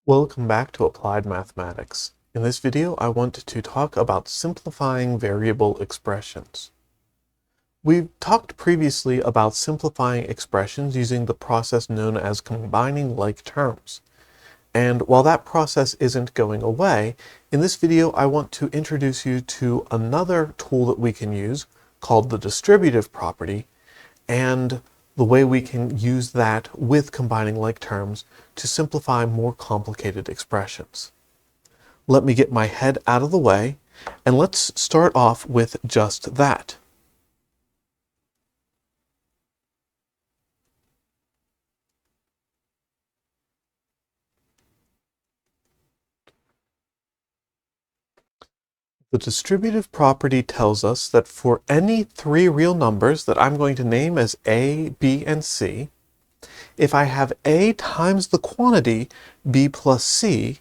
Welcome back to Applied Mathematics. In this video, I want to talk about simplifying variable expressions. We've talked previously about simplifying expressions using the process known as combining like terms. And while that process isn't going away, in this video I want to introduce you to another tool that we can use called the distributive property, and the way we can use that with combining like terms to simplify more complicated expressions. Let me get my head out of the way, and let's start off with just that. The distributive property tells us that for any three real numbers that I'm going to name as a, b, and c, if I have a times the quantity b plus c,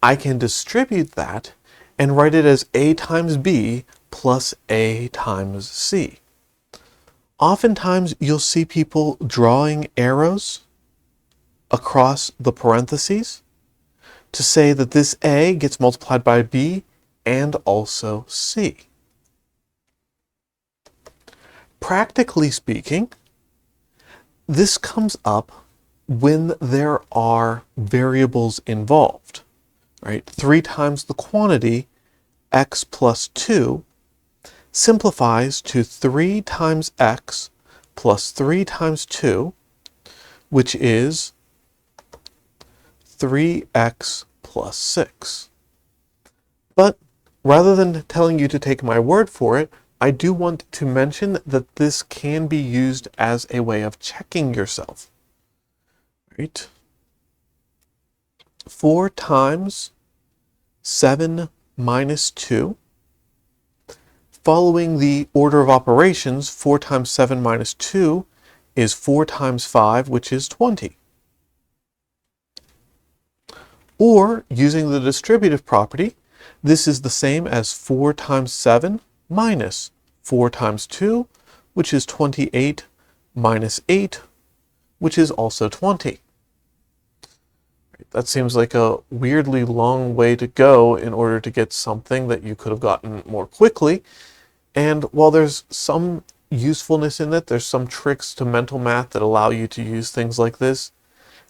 I can distribute that and write it as a times b plus a times c. Oftentimes you'll see people drawing arrows across the parentheses to say that this a gets multiplied by b and also c. Practically speaking, this comes up when there are variables involved, right? 3 times the quantity, x plus 2, simplifies to 3 times x plus 3 times 2, which is 3x plus 6. But rather than telling you to take my word for it, I do want to mention that this can be used as a way of checking yourself. Right? 4 times 7 minus 2. Following the order of operations, 4 times 7 minus 2 is 4 times 5, which is 20. Or, using the distributive property, this is the same as 4 times 7 minus 4 times 2, which is 28, minus 8, which is also 20. That seems like a weirdly long way to go in order to get something that you could have gotten more quickly. And while there's some usefulness in it, there's some tricks to mental math that allow you to use things like this.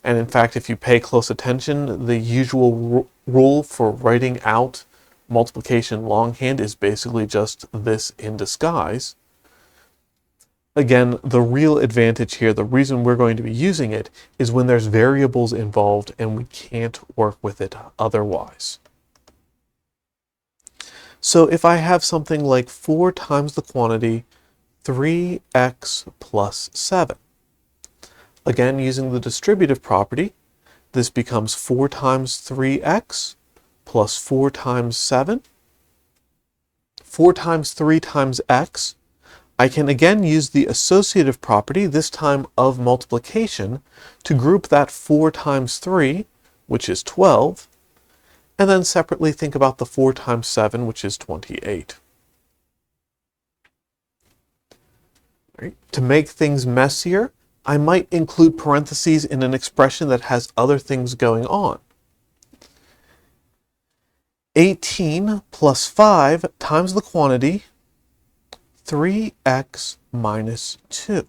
And in fact, if you pay close attention, the usual rule for writing out multiplication longhand is basically just this in disguise. Again, the real advantage here, the reason we're going to be using it, is when there's variables involved and we can't work with it otherwise. So if I have something like 4 times the quantity, 3x plus 7. Again, using the distributive property, this becomes 4 times 3x plus 4 times 7. 4 times 3 times x. I can again use the associative property, this time of multiplication, to group that 4 times 3, which is 12, and then separately think about the 4 times 7, which is 28. Right. To make things messier, I might include parentheses in an expression that has other things going on. 18 plus 5 times the quantity, 3x minus 2.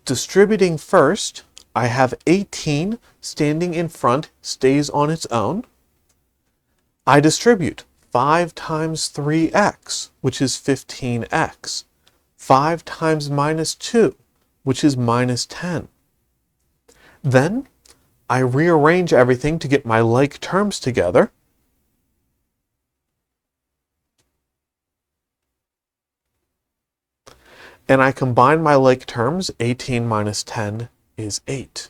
Distributing first, I have 18 standing in front, stays on its own. I distribute 5 times 3x, which is 15x. 5 times minus 2, which is minus 10. Then I rearrange everything to get my like terms together. And I combine my like terms. 18 minus 10 is 8.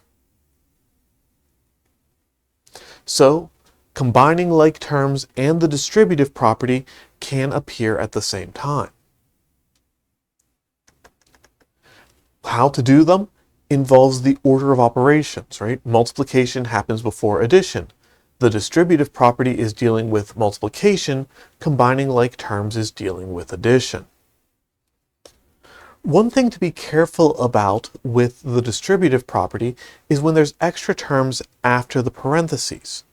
So, combining like terms and the distributive property can appear at the same time. How to do them involves the order of operations, right? Multiplication happens before addition. The distributive property is dealing with multiplication. Combining like terms is dealing with addition. One thing to be careful about with the distributive property is when there's extra terms after the parentheses.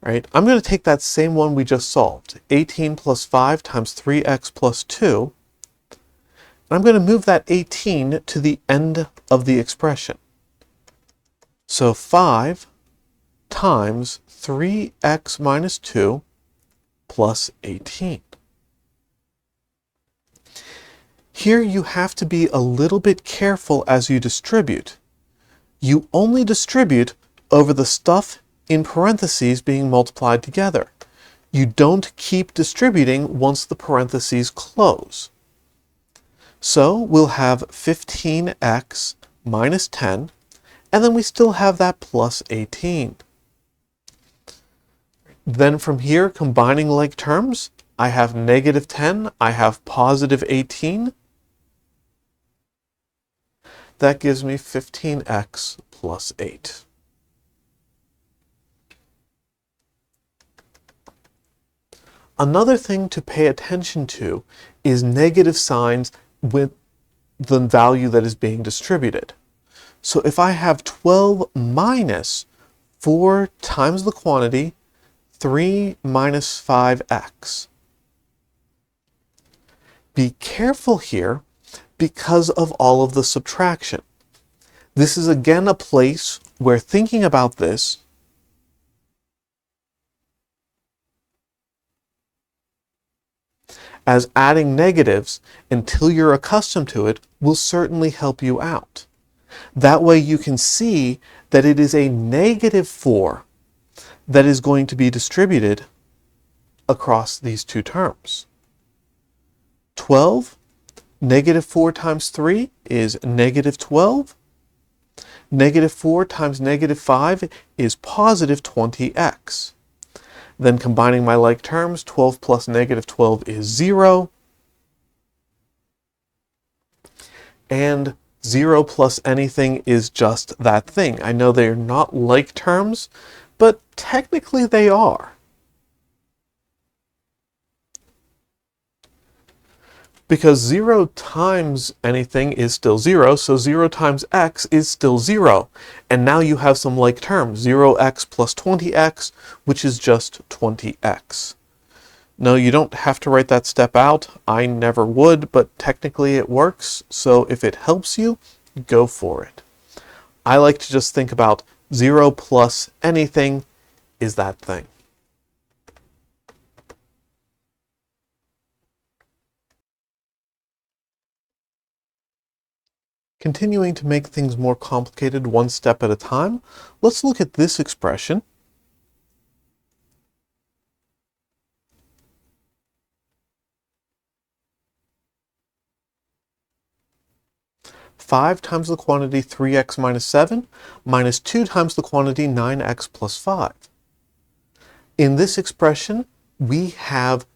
Right? I'm going to take that same one we just solved, 18 plus 5 times 3x plus 2, and I'm going to move that 18 to the end of the expression. So 5 times 3x minus 2 plus 18. Here you have to be a little bit careful as you distribute. You only distribute over the stuff in parentheses being multiplied together. You don't keep distributing once the parentheses close. So we'll have 15x minus 10, and then we still have that plus 18. Then from here, combining like terms, I have negative 10, I have positive 18. That gives me 15x plus 8. Another thing to pay attention to is negative signs with the value that is being distributed. So if I have 12 minus 4 times the quantity, 3 minus 5x. Be careful here because of all of the subtraction. This is again a place where thinking about this as adding negatives until you're accustomed to it will certainly help you out. That way you can see that it is a negative 4 that is going to be distributed across these two terms. 12, negative 4 times 3 is negative 12. Negative 4 times negative 5 is positive 20x. Then combining my like terms, 12 plus negative 12 is 0. And 0 plus anything is just that thing. I know they're not like terms, but technically they are. Because 0 times anything is still 0, so 0 times x is still 0. And now you have some like terms, 0x plus 20x, which is just 20x. No, you don't have to write that step out. I never would, but technically it works, so if it helps you, go for it. I like to just think about 0 plus anything is that thing. Continuing to make things more complicated one step at a time, let's look at this expression. Five times the quantity 3x minus 7 minus 2 times the quantity 9x plus 5. In this expression, we have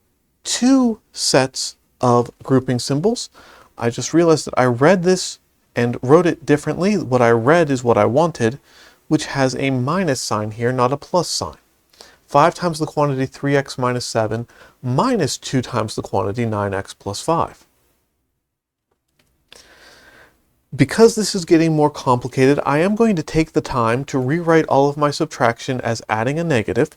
two sets of grouping symbols. I just realized that I read this and wrote it differently. What I read is what I wanted, which has a minus sign here, not a plus sign. 5 times the quantity 3x minus 7 minus 2 times the quantity 9x plus 5. Because this is getting more complicated, I am going to take the time to rewrite all of my subtraction as adding a negative.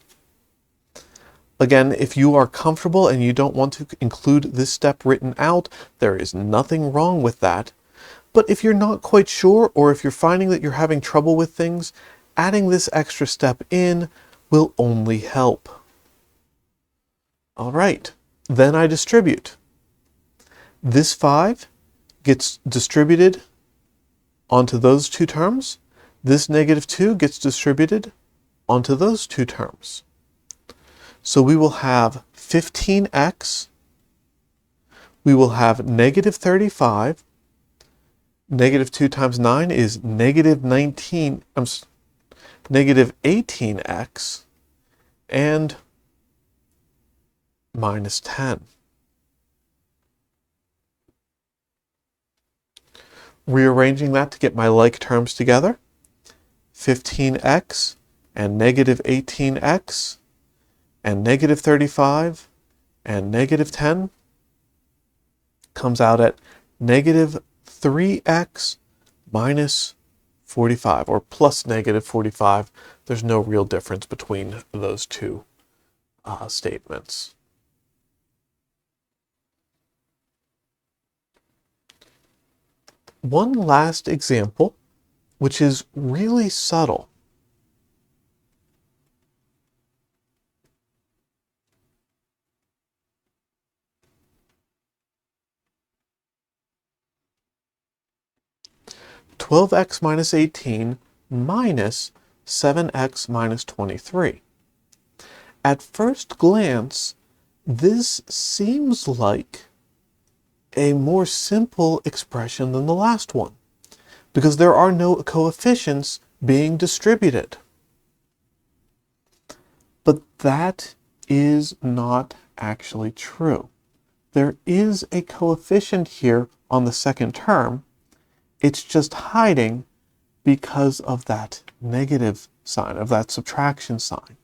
Again, if you are comfortable and you don't want to include this step written out, there is nothing wrong with that. But if you're not quite sure, or if you're finding that you're having trouble with things, adding this extra step in will only help. All right, then I distribute. This 5 gets distributed onto those two terms. This negative 2 gets distributed onto those two terms. So we will have 15x, we will have negative 35, negative 2 times 9 is negative 18x, and minus 10. Rearranging that to get my like terms together, 15x and negative 18x and negative 35 and negative 10 comes out at negative 3x minus 45, or plus negative 45. There's no real difference between those two statements. One last example, which is really subtle. (12x minus 18 minus 7x minus 23). At first glance, this seems like a more simple expression than the last one, because there are no coefficients being distributed. But that is not actually true. There is a coefficient here on the second term. It's just hiding because of that negative sign, of that subtraction sign.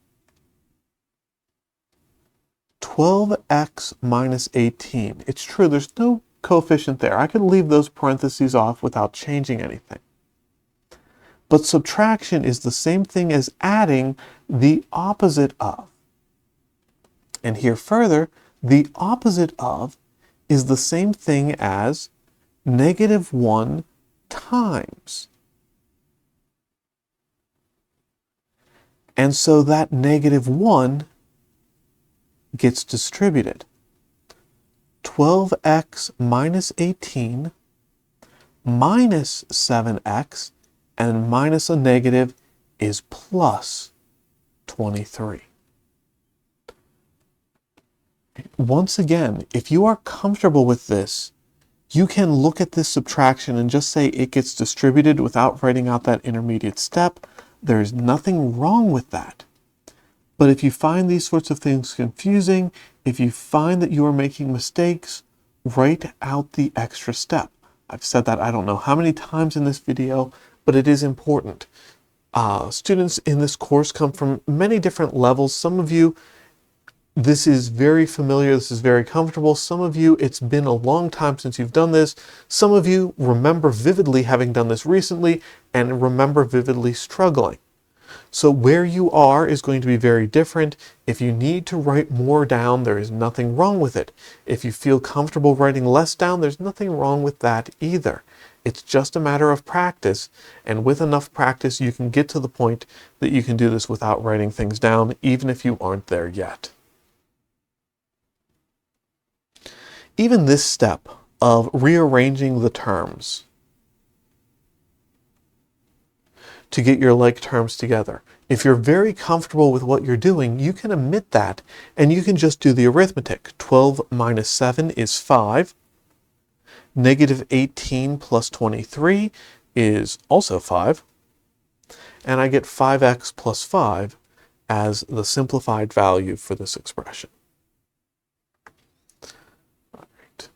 12x minus 18. It's true, there's no coefficient there. I could leave those parentheses off without changing anything. But subtraction is the same thing as adding the opposite of. And here further, the opposite of is the same thing as negative 1 times. And so that negative 1 gets distributed. 12x minus 18 minus 7x, and minus a negative is plus 23. Once again, if you are comfortable with this, you can look at this subtraction and just say it gets distributed without writing out that intermediate step. There's nothing wrong with that. But if you find these sorts of things confusing, if you find that you are making mistakes, write out the extra step. I've said that I don't know how many times in this video, but it is important. Students in this course come from many different levels. Some of you, this is very familiar, this is very comfortable. Some of you, it's been a long time since you've done this. Some of you remember vividly having done this recently and remember vividly struggling. So where you are is going to be very different. If you need to write more down, there is nothing wrong with it. If you feel comfortable writing less down, there's nothing wrong with that either. It's just a matter of practice, and with enough practice, you can get to the point that you can do this without writing things down, even if you aren't there yet. Even this step of rearranging the terms to get your like terms together. If you're very comfortable with what you're doing, you can omit that and you can just do the arithmetic. 12 minus 7 is 5. Negative 18 plus 23 is also 5. And I get 5x plus 5 as the simplified value for this expression. All right.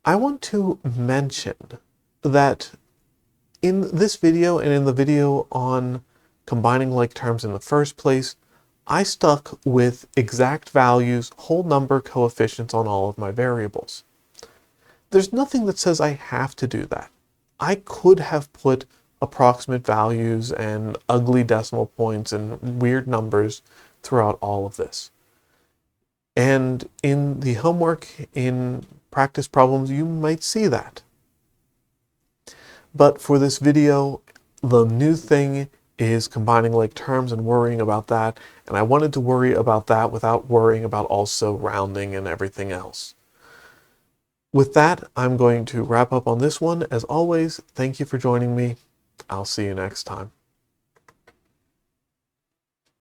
I want to mention that in this video and in the video on combining like terms in the first place, I stuck with exact values, whole number coefficients on all of my variables. There's nothing that says I have to do that. I could have put approximate values and ugly decimal points and weird numbers throughout all of this. And in the homework, in practice problems, you might see that. But for this video, the new thing is combining like terms and worrying about that. And I wanted to worry about that without worrying about also rounding and everything else. With that, I'm going to wrap up on this one. As always, thank you for joining me. I'll see you next time.